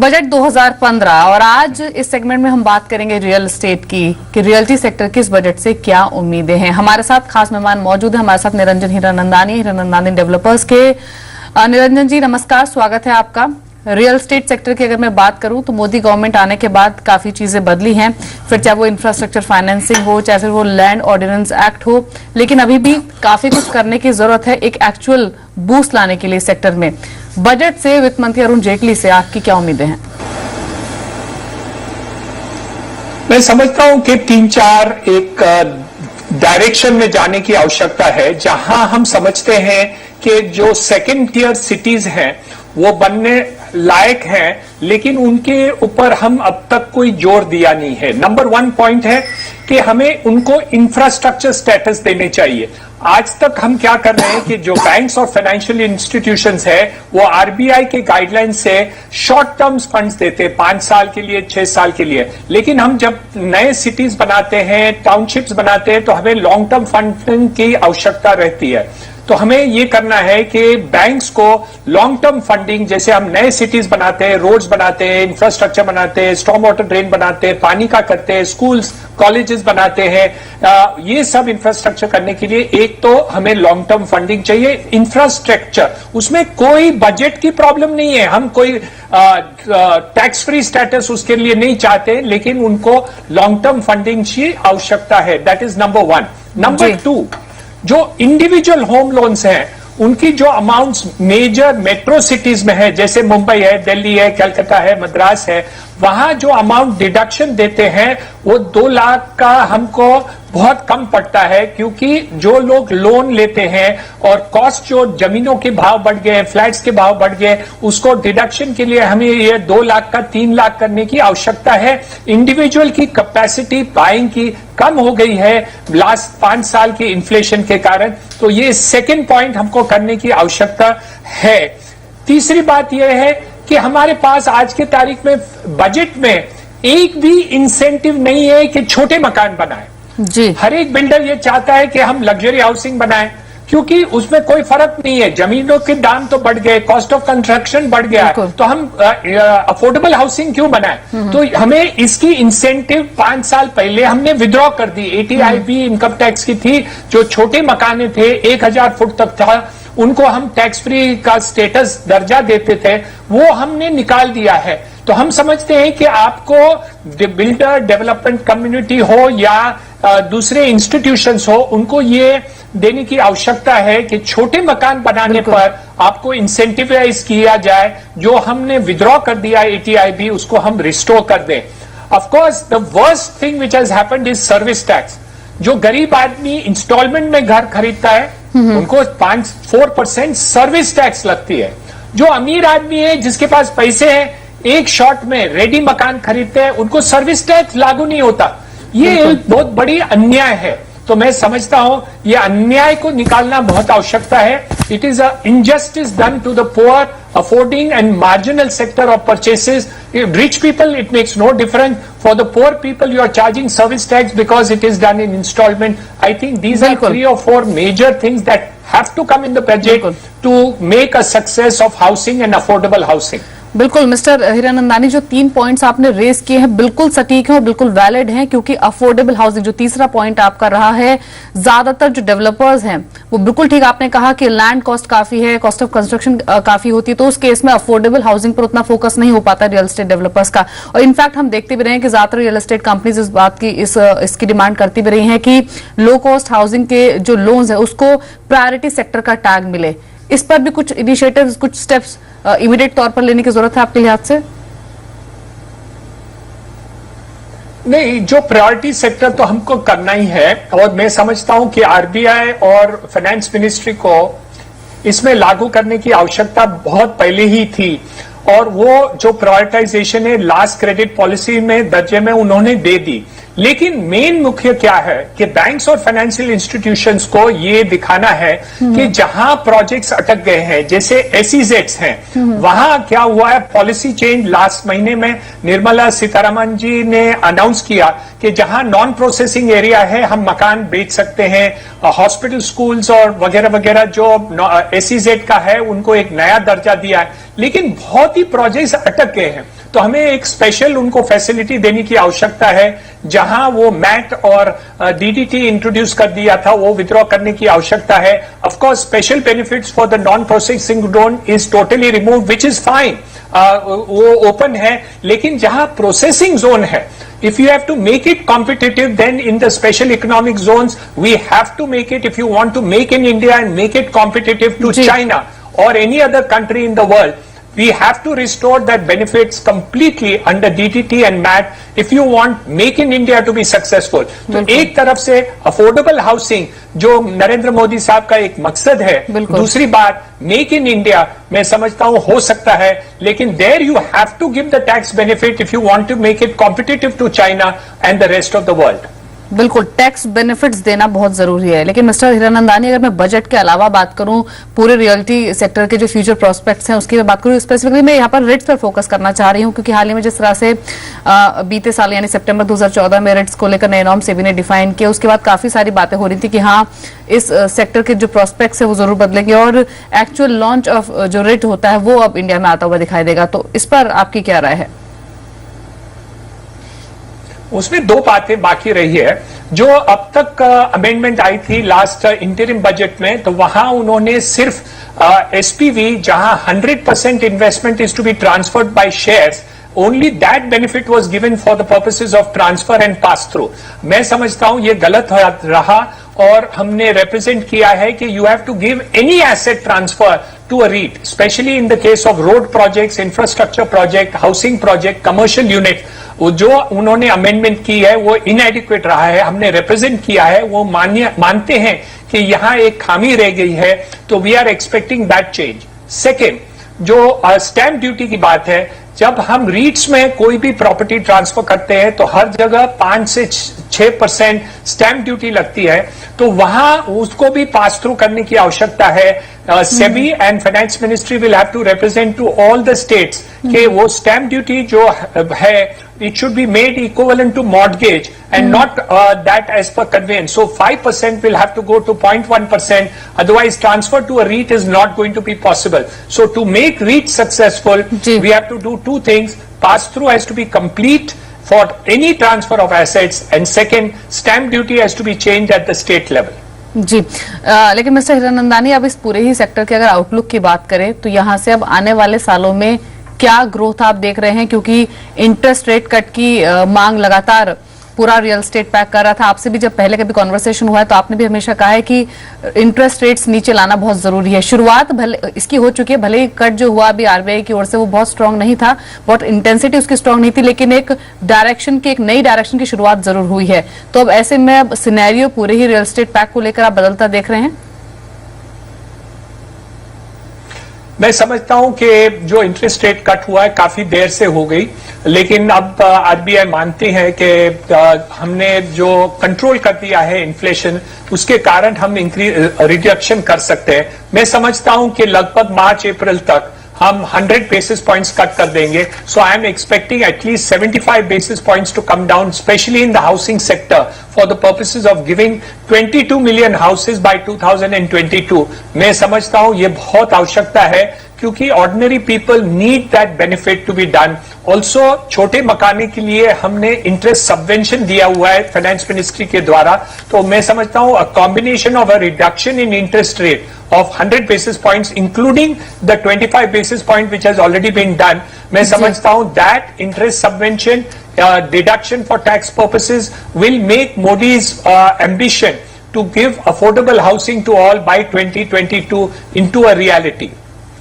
Budget 2015 और आज इस सेगमेंट में हम बात करेंगे रियल एस्टेट की कि रियल्टी सेक्टर की इस बजट से क्या उम्मीदें हैं। हमारे साथ खास मेहमान मौजूद हैं। हमारे साथ निरंजन हीरानंदानी डेवलपर्स के। निरंजन जी नमस्कार, स्वागत है आपका। रियल एस्टेट सेक्टर की अगर मैं बात करूं तो मोदी गवर्नमेंट आने के बाद काफी चीजें बदली हैं, फिर चाहे वो इंफ्रास्ट्रक्चर फाइनेंसिंग हो, चाहे फिर वो लैंड ऑर्डिनेंस एक्ट हो, लेकिन अभी भी काफी कुछ करने की जरूरत है एक एक्चुअल बूस्ट लाने के लिए सेक्टर में। बजट से वित्त मंत्री अरुण जेटली से आपकी क्या उम्मीदें हैं? मैं समझता हूं कि 3-4 एक डायरेक्शन में जाने की आवश्यकता है, जहां हम समझते हैं कि जो सेकेंड टियर सिटीज हैं वो बनने लायक हैं, लेकिन उनके ऊपर हम अब तक कोई जोर दिया नहीं है। नंबर 1 पॉइंट है कि हमें उनको इंफ्रास्ट्रक्चर स्टेटस देने चाहिए। आज तक हम क्या कर रहे हैं कि जो बैंक्स और फाइनेंशियल इंस्टीट्यूशंस है वो आरबीआई के गाइडलाइन से शॉर्ट टर्म्स फंड्स देते हैं, 5 साल के लिए, 6 साल के लिए। लेकिन हम जब नए सिटीज बनाते हैं, टाउनशिप्स बनाते हैं, तो हमें लॉन्ग टर्म फंडिंग की आवश्यकता रहती है। तो हमें ये करना है कि बैंक्स को लॉन्ग टर्म फंडिंग, जैसे हम नए सिटीज बनाते हैं, रोड्स बनाते हैं, इंफ्रास्ट्रक्चर बनाते हैं, स्टॉर्म वाटर ड्रेन बनाते हैं, पानी का करते हैं, स्कूल्स कॉलेजेस बनाते हैं, ये सब इंफ्रास्ट्रक्चर करने के लिए एक तो हमें लॉन्ग टर्म फंडिंग चाहिए। इंफ्रास्ट्रक्चर उसमें कोई बजट की प्रॉब्लम नहीं है, हम कोई टैक्स फ्री स्टेटस उसके लिए नहीं चाहते, लेकिन उनको लॉन्ग टर्म फंडिंग की आवश्यकता है। That is number 1। नंबर 2, जो इंडिविजुअल होम लोन्स हैं उनकी जो अमाउंट्स मेजर मेट्रो सिटीज में है, जैसे मुंबई है, दिल्ली है, कलकत्ता है, मद्रास है, वहां जो अमाउंट डिडक्शन देते हैं वो 2 लाख का हमको बहुत कम पड़ता है, क्योंकि जो लोग लोन लेते हैं और कॉस्ट जो जमीनों के भाव बढ़ गए, फ्लैट्स के भाव बढ़ गए, उसको डिडक्शन के लिए हमें ये 2 लाख का 3 लाख करने की आवश्यकता है। इंडिविजुअल की कैपेसिटी बाइंग की कम हो गई है लास्ट 5 साल की इन्फ्लेशन के कारण, तो ये सेकेंड पॉइंट हमको करने की आवश्यकता है। तीसरी बात यह है कि हमारे पास आज के तारीख में बजट में एक भी इंसेंटिव नहीं है कि छोटे मकान बनाए जी। हर एक बिल्डर ये चाहता है कि हम लग्जरी हाउसिंग बनाएं, क्योंकि उसमें कोई फर्क नहीं है। जमीनों के दाम तो बढ़ गए, कॉस्ट ऑफ कंस्ट्रक्शन बढ़ गया, तो हम अफोर्डेबल हाउसिंग क्यों बनाएं? तो हमें इसकी इंसेंटिव 5 साल पहले हमने विड्रॉ कर दी। 80IB इनकम टैक्स की थी, जो छोटे मकाने थे 1000 फुट तक था, उनको हम टैक्स फ्री का स्टेटस दर्जा देते थे, वो हमने निकाल दिया है। तो हम समझते हैं कि आपको बिल्डर डेवलपमेंट कम्युनिटी हो या दूसरे इंस्टीट्यूशंस हो, उनको ये देने की आवश्यकता है कि छोटे मकान बनाने पर आपको इंसेंटिवाइज किया जाए। जो हमने विड्रॉ कर दिया 80IB, उसको हम रिस्टोर कर दें। Of course the worst thing which has happened is service tax. जो गरीब आदमी इंस्टॉलमेंट में घर खरीदता है उनको 5-4% सर्विस टैक्स लगती है। जो अमीर आदमी है, जिसके पास पैसे हैं, एक शॉट में रेडी मकान खरीदते हैं, उनको सर्विस टैक्स लागू नहीं होता। ये एक बहुत बड़ी अन्याय है। तो मैं समझता हूं ये अन्याय को निकालना बहुत आवश्यकता है। It is a injustice done to the poor, affording and marginal sector of purchases. Rich people, it makes no difference. For the poor people, you are charging service tax because it is done in installment. I think these are 3 or 4 major things that have to come in the budget to make a success of housing and affordable housing. बिल्कुल mister Hiranandani, जो 3 points आपने raise किए हैं बिल्कुल सटीक हैं और बिल्कुल वैलिड हैं, क्योंकि अफोर्डेबल हाउसिंग जो तीसरा पॉइंट आपका रहा है, ज्यादातर जो डेवलपर्स हैं वो बिल्कुल ठीक आपने कहा कि लैंड कॉस्ट काफी है, कॉस्ट ऑफ कंस्ट्रक्शन काफी होती है, तो उस केस में अफोर्डेबल हाउसिंग पर उतना फोकस नहीं हो पाता रियल एस्टेट डेवलपर्स का। और इनफैक्ट हम देखते भी रहे हैं कि ज्यादातर रियल एस्टेट कंपनीज इस बात की इसकी डिमांड करती भी रही है कि लो कॉस्ट हाउसिंग के जो लोन्स है उसको प्रायोरिटी सेक्टर का टैग मिले। इस पर भी कुछ इनिशिएटिव्स, कुछ स्टेप्स इमीडिएट तौर पर लेने की जरूरत है आपके लिहाज से? नहीं, जो प्रायोरिटी सेक्टर तो हमको करना ही है, और मैं समझता हूं कि आरबीआई और फाइनेंस मिनिस्ट्री को इसमें लागू करने की आवश्यकता बहुत पहले ही थी। और वो जो प्रायोरिटाइजेशन है लास्ट क्रेडिट पॉलिसी में दर्जे में उन्होंने दे दी। लेकिन मेन मुख्य क्या है कि बैंक्स और फाइनेंशियल इंस्टीट्यूशंस को ये दिखाना है कि जहां प्रोजेक्ट्स अटक गए हैं, जैसे एसईजेड्स हैं, वहां क्या हुआ है, पॉलिसी चेंज लास्ट महीने में निर्मला सीतारमण जी ने अनाउंस किया कि जहां नॉन प्रोसेसिंग एरिया है हम मकान बेच सकते हैं, हॉस्पिटल, स्कूल्स और वगैरह वगैरह जो एसईजेड का है उनको एक नया दर्जा दिया है। लेकिन बहुत ही प्रोजेक्ट्स अटक गए हैं। तो हमें एक स्पेशल उनको फैसिलिटी देने की आवश्यकता है। जहां वो मैट और डीडीटी इंट्रोड्यूस कर दिया था, वो विथड्रॉ करने की आवश्यकता है। Of course special benefits for the non processing drone is totally remove, which is fine, वो ओपन है। लेकिन जहां प्रोसेसिंग जोन है, if you have to make it competitive, then in the special economic zones we have to make it, if you want to make in India and make it competitive to China or any other country in the world, we have to restore that benefits completely under DTT and MAT if you want make in India to be successful. तो एक तरफ से affordable housing जो नरेंद्र मोदी साहब का एक मकसद है, दूसरी बात मेक इन इंडिया मैं समझता हूं हो सकता है, लेकिन there you have to give the tax benefit if you want to make it competitive to China and the rest of the world. बिल्कुल, टैक्स बेनिफिट्स देना बहुत जरूरी है। लेकिन मिस्टर हीरानंदानी, अगर मैं बजट के अलावा बात करूं, पूरे रियल्टी सेक्टर के जो फ्यूचर प्रोस्पेक्ट्स हैं उसकी मैं बात करूं, स्पेसिफिकली मैं यहाँ पर रेट्स पर फोकस करना चाह रही हूं, क्योंकि हाल ही में जिस तरह से बीते साल यानी सितंबर 2014 में रेट्स को लेकर नए नॉर्म सेबी ने डिफाइन किया, उसके बाद काफी सारी बातें हो रही थी कि हाँ इस सेक्टर के जो प्रोस्पेक्ट्स है वो जरूर बदलेंगे और एक्चुअल लॉन्च ऑफ जो रेट होता है वो अब इंडिया में आता हुआ दिखाई देगा। तो इस पर आपकी क्या राय है? उसमें दो बातें बाकी रही है। जो अब तक अमेंडमेंट आई थी लास्ट इंटरिम बजट में, तो वहां उन्होंने सिर्फ एसपीवी जहां 100% investment is to be transferred by shares, only that benefit was given for the purposes of transfer and pass through. मैं समझता हूं ये गलत रहा और हमने रिप्रेजेंट किया है कि you have to give any asset transfer to a REIT, specially in the case of road projects, infrastructure project, housing project, commercial unit. वो जो उन्होंने अमेंडमेंट की है वो इनएडिक्वेट रहा है, हमने रिप्रेजेंट किया है, वो मानते हैं कि यहां एक खामी रह गई है, तो we are expecting that change. Second, जो स्टैंप ड्यूटी की बात है, जब हम रीट्स में कोई भी प्रॉपर्टी ट्रांसफर करते हैं तो हर जगह 5 से 6% स्टैंप ड्यूटी लगती है, तो वहां उसको भी पास थ्रू करने की आवश्यकता है। SEBI and finance ministry will have to represent to all the states कि वो स्टैंप ड्यूटी जो है it should be made equivalent to mortgage and not that as per conveyance. So 5% will have to go to 0.1%. Otherwise, transfer to a REIT is not going to be possible. So to make REIT successful, we have to do two things. Pass through has to be complete for any transfer of assets, and second, stamp duty has to be changed at the state level. जी, लेकिन mister Hiranandani, अब इस पूरे ही sector के अगर outlook की बात करें तो यहाँ से अब आने वाले सालों में क्या ग्रोथ आप देख रहे हैं? क्योंकि इंटरेस्ट रेट कट की मांग लगातार पूरा रियल एस्टेट पैक कर रहा था। आपसे भी जब पहले कभी कॉन्वर्सेशन हुआ है तो आपने भी हमेशा कहा है कि इंटरेस्ट रेट्स नीचे लाना बहुत जरूरी है। शुरुआत भले इसकी हो चुकी है, भले ही कट जो हुआ अभी आरबीआई की ओर से वो बहुत स्ट्रांग नहीं था, बहुत इंटेंसिटी उसकी स्ट्रांग नहीं थी, लेकिन एक डायरेक्शन की, एक नई डायरेक्शन की शुरुआत जरूर हुई है। तो अब ऐसे में अब सिनेरियो पूरे ही रियल एस्टेट पैक को लेकर आप बदलता देख रहे हैं? मैं समझता हूं कि जो इंटरेस्ट रेट कट हुआ है काफी देर से हो गई, लेकिन अब आरबीआई मानती है कि हमने जो कंट्रोल कर दिया है इन्फ्लेशन, उसके कारण हम रिडक्शन कर सकते हैं। मैं समझता हूं कि लगभग मार्च अप्रैल तक हम 100 basis points कट कर देंगे। So I am expecting at least 75 basis points to come down, especially in the housing sector, for the purposes of giving 22 million houses by 2022. मैं समझता हूं ये बहुत आवश्यकता है, क्योंकि ordinary people need that benefit to be done. Also छोटे मकाने के लिए हमने इंटरेस्ट सबवेंशन दिया हुआ है फाइनेंस मिनिस्ट्री के द्वारा। तो मैं समझता हूं a combination of a reduction in interest rate of 100 basis points, including the 25 basis point which has already been done, मैं समझता हूं that interest subvention deduction for tax purposes will make Modi's ambition to give affordable housing to all by 2022 into a reality.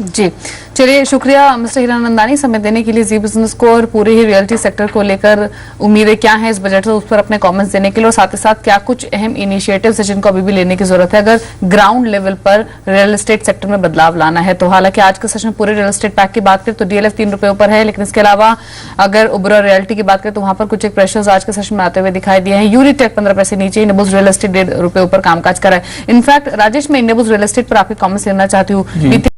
जी, चलिए, शुक्रिया mister Hiranandani समय देने के लिए जी business को और पूरे ही रियल्टी सेक्टर को लेकर उम्मीदें क्या हैं इस बजट से, उस पर अपने कमेंट्स देने के लिए, और साथ ही साथ क्या कुछ अहम इनिशिएटिव्स हैं जिनको अभी भी लेने की जरूरत है अगर ग्राउंड लेवल पर रियल एस्टेट सेक्टर में बदलाव लाना है। तो हालांकि आज के सेशन पूरे रियल एस्टेट पैक की बात करें तो डीएलएफ 3 रुपए ऊपर है, लेकिन इसके अलावा अगर उबरा रियल्टी की बात करें तो वहां पर कुछ एक प्रेशर्स आज के सेशन में आते हुए दिखाई दिए हैं। यूनिटेक 15 पैसे नीचे, इनेबल्स रियल एस्टेट 1.5 रुपए ऊपर कामकाज कर रहा है। इनफैक्ट राजेश, मैं इनेबल्स रियल एस्टेट पर आपके कमेंट्स लेना चाहती हूँ।